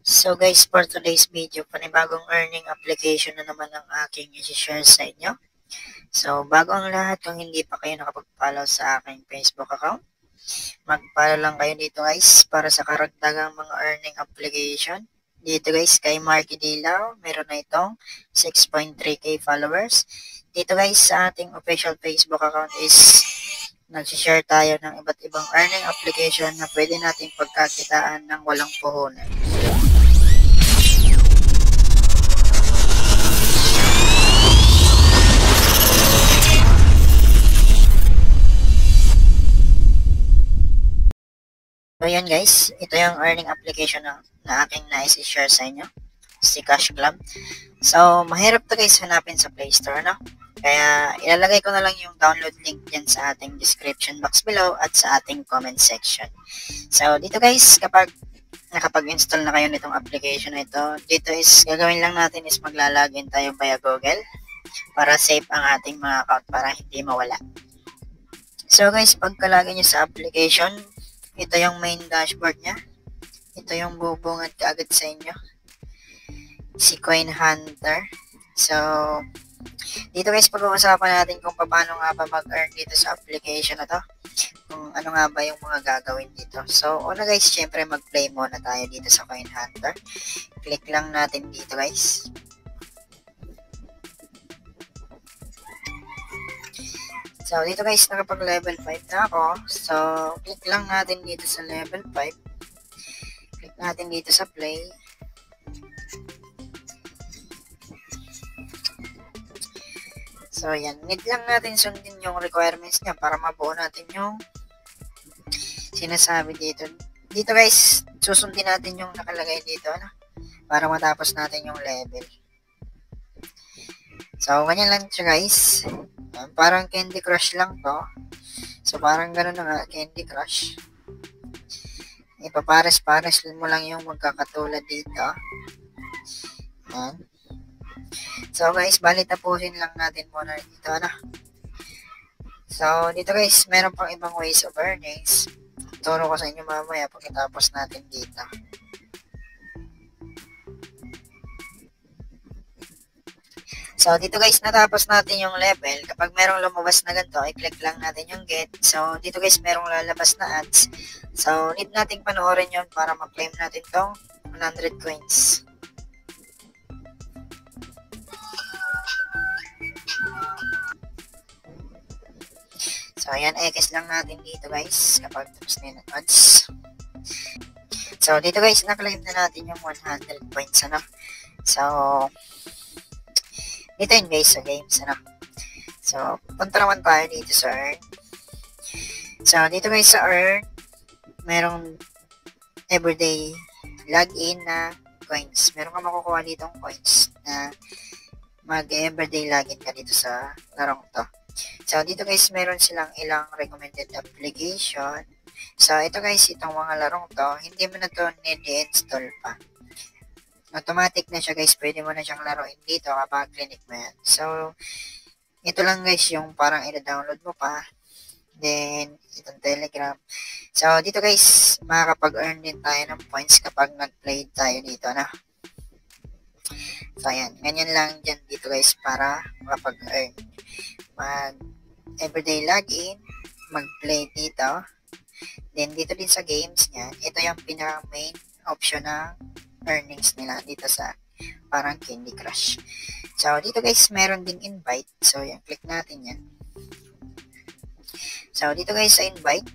So guys, for today's video, panibagong earning application na naman ang aking i-share sa inyo. So bago ang lahat, kung hindi pa kayo nakapag-follow sa aking Facebook account, mag-follow lang kayo dito guys para sa karagdagang mga earning application. Dito guys, kay Marky Dilaw, meron na itong 6.3k followers. Dito guys, sa ating official Facebook account is nag-share tayo ng iba't ibang earning application na pwede nating pagkakitaan ng walang puhunan. So yan guys, ito yung earning application na aking nais-share sa inyo, si Cash Club. So mahirap to guys hanapin sa Play Store, no? Kaya ilalagay ko na lang yung download link dyan sa ating description box below at sa ating comment section. So dito guys, kapag nakapag-install na kayo nitong application na ito, dito is gagawin lang natin is maglalagin tayo via Google para safe ang ating mga account para hindi mawala. So guys, pagkalagin nyo sa application, ito yung main dashboard niya. Ito yung bubungad kaagad sa inyo. Si Coin Hunter. So, dito guys, pag-uusapan natin kung paano nga ba mag-earn dito sa application na to. Kung ano nga ba yung mga gagawin dito. So, una guys, syempre mag-play muna tayo dito sa Coin Hunter. Click lang natin dito guys. So, dito guys, nakapag level 5 na ako. So, click lang natin dito sa level 5. Click natin dito sa play. So, yan. Need lang natin sundin yung requirements niya para mabuo natin yung sinasabi dito. Dito guys, susundin natin yung nakalagay dito, ano? Para matapos natin yung level. So, ganyan lang siya guys. Parang Candy Crush lang to. So, parang gano'n na nga, Candy Crush. Ipapares-pares mo lang yung magkakatulad dito. Yan. So, guys, bali tapusin lang natin muna dito, ano. So, dito guys, meron pang ibang ways of earnings. Turo ko sa inyo mamaya pagkatapos natin dito. So, dito guys, natapos natin yung level. Kapag merong lumabas na ganito, i-click lang natin yung get. So, dito guys, merong lalabas na ads. So, need nating panoorin yun para ma-claim natin tong 100 coins. So, ayan, X lang natin dito guys, kapag tapos na yung ads. So, dito guys, na-claim na natin yung 100 points, ano. So, dito yun guys sa games, ano. So, punta naman tayo dito sa earn. So, dito guys sa earn, merong everyday login na coins. Meron ka makukuha ditong coins na mag-everyday login ka dito sa larong to. So, dito guys, meron silang ilang recommended application. So, ito guys, itong mga larong to, hindi mo na to need i-install pa. Automatic na siya guys, pwede mo na siyang laruin dito kapag clinic mo yan. So, ito lang guys yung parang ina-download mo pa. Then, itong Telegram. So, dito guys, makakapag-earn din tayo ng points kapag nag-play tayo dito, na. So, ayan. Ganyan lang dyan dito guys para makapag-earn. Mag-everyday login, mag-play dito. Then, dito din sa games niyan, ito yung pinaka-main option ng earnings nila dito sa parang Candy Crush. So, dito guys, meron ding invite. So, yan, click natin yan. So, dito guys sa invite,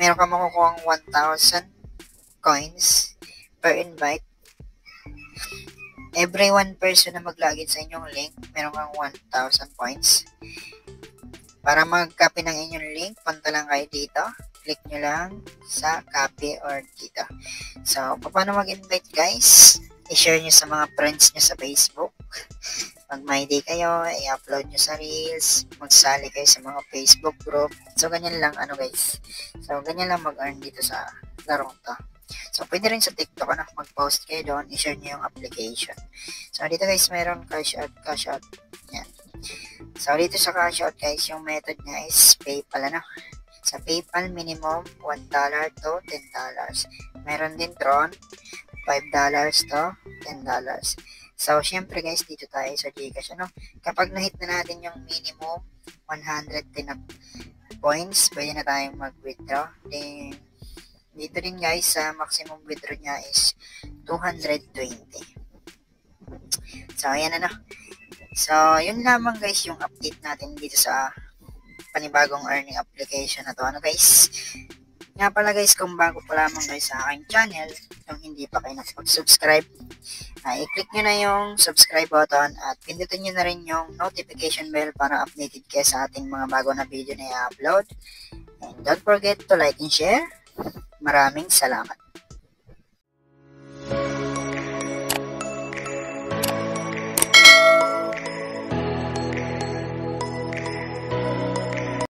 meron ka makukuha 1,000 coins per invite. Every one person na mag-login sa inyong link, meron kang 1,000 points. Para mag-copy ng inyong link, punta lang kayo dito. Click nyo lang sa copy or dito. So, paano mag-invite guys? I-share nyo sa mga friends nyo sa Facebook. Pag may day kayo, i-upload nyo sa Reels. Magsali kayo sa mga Facebook group. So, ganyan lang ano guys. So, ganyan lang mag-earn dito sa larong to. So, pwede rin sa TikTok, ano, mag-post kayo doon. I-share nyo yung application. So, dito guys, meron cash out. Yan. So, dito sa cash out guys, yung method niya is PayPal, ano. Sa PayPal, minimum $1 to $10. Meron din Tron. $5 to $10. So, syempre guys, dito tayo sa Gcash, ano? Kapag na-hit na natin yung minimum 110 na points, pwede na tayong mag-withdraw. Then, dito din guys, sa maximum withdraw niya is 220. So, ayan ano. So, yun lamang guys yung update natin dito sa panibagong earning application na to. Ano guys? Nga pala guys, kung bago pa lamang guys sa aking channel, kung hindi pa kayo nakapag-subscribe, i-click nyo na yung subscribe button at pindutin nyo na rin yung notification bell para updated kayo sa ating mga bago na video na i-upload. And don't forget to like and share. Maraming salamat.